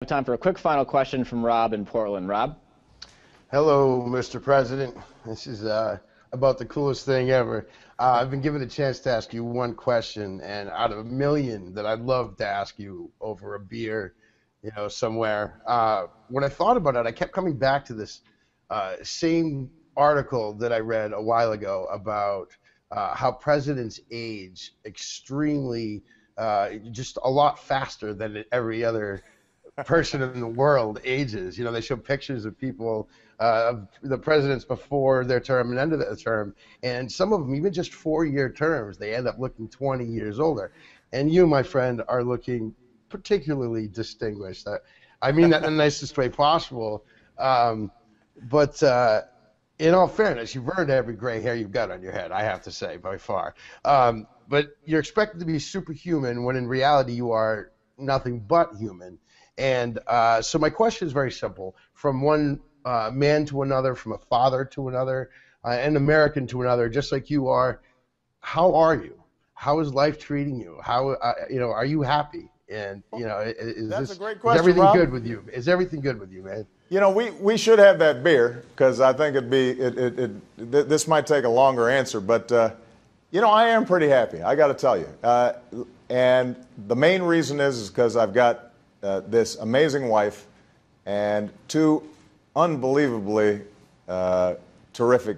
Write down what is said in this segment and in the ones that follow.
Time for a quick final question from Rob in Portland. Rob? Hello, Mr. President. This is about the coolest thing ever. I've been given a chance to ask you one question, and out of a million that I'd love to ask you over a beer, somewhere. When I thought about it, I kept coming back to this same article that I read a while ago about how presidents age extremely, just a lot faster than every other person in the world ages. They show pictures of people, of the presidents before their term and end of their term, and some of them, even just 4-year terms, they end up looking 20 years older. And you, my friend, are looking particularly distinguished. I mean that in the nicest way possible. But in all fairness, you've earned every gray hair you've got on your head, I have to say, by far. But you're expected to be superhuman when in reality you are nothing but human. And so my question is very simple. From one man to another, from a father to another, an American to another, just like you are, how are you? How is life treating you? How are you happy? And That's a great question, is everything Rob. good with you? Is everything good with you, man? We should have that beer, because I think this might take a longer answer, but I am pretty happy, I got to tell you. And the main reason is because I've got this amazing wife and two unbelievably terrific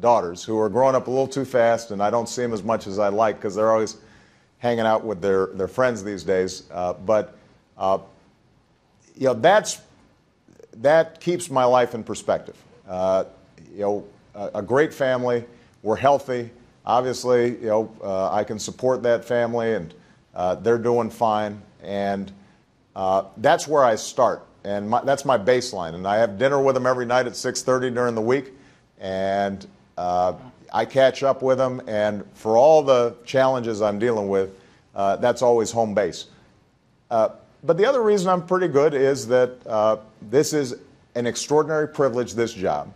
daughters who are growing up a little too fast, and I don't see them as much as I like because they're always hanging out with their friends these days. That keeps my life in perspective. A great family, we're healthy. Obviously, I can support that family, and they're doing fine. And that's where I start, and that's my baseline. And I have dinner with them every night at 6:30 during the week, and I catch up with them. And for all the challenges I'm dealing with, that's always home base. But the other reason I'm pretty good is that this is an extraordinary privilege, this job.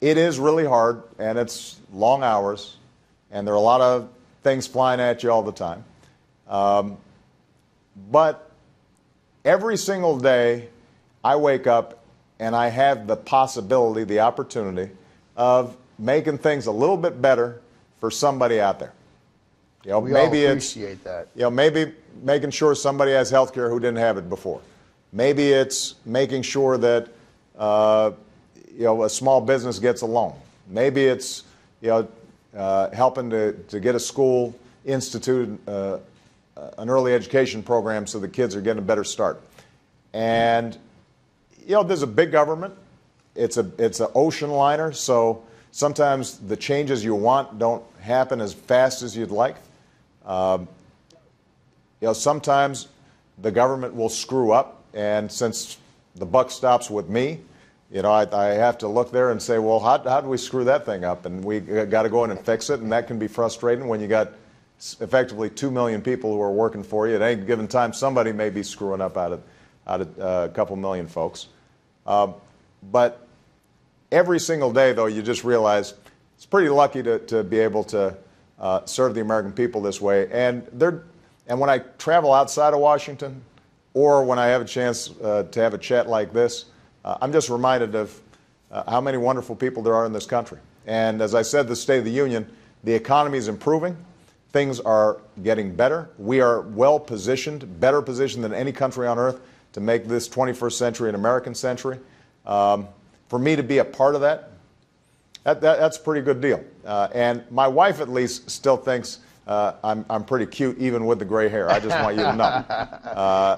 It is really hard, and it's long hours, and there are a lot of things flying at you all the time. But every single day I wake up and I have the possibility, the opportunity of making things a little bit better for somebody out there. We maybe all appreciate that. Maybe making sure somebody has health care who didn't have it before. Maybe it's making sure that a small business gets a loan. Maybe it's helping to get a school instituted an early education program so the kids are getting a better start. And there's a big government. It's an ocean liner, so sometimes the changes you want don't happen as fast as you'd like. Sometimes the government will screw up, and since the buck stops with me, I have to look there and say, well, how do we screw that thing up? And we got to go in and fix it, and that can be frustrating when you got effectively 2 million people who are working for you. At any given time, somebody may be screwing up out of a couple million folks. But every single day, though, you just realize it's pretty lucky to be able to serve the American people this way. And when I travel outside of Washington, or when I have a chance to have a chat like this, I'm just reminded of how many wonderful people there are in this country. And as I said, the State of the Union, the economy is improving. Things are getting better. We are well positioned, better positioned than any country on earth to make this 21st century an American century. For me to be a part of that's a pretty good deal. And my wife, at least, still thinks I'm pretty cute, even with the gray hair. I just want you to know.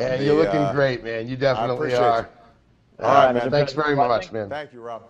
And you're looking great, man. You definitely are. All right, man. Thanks very much, man. Thank you, Rob.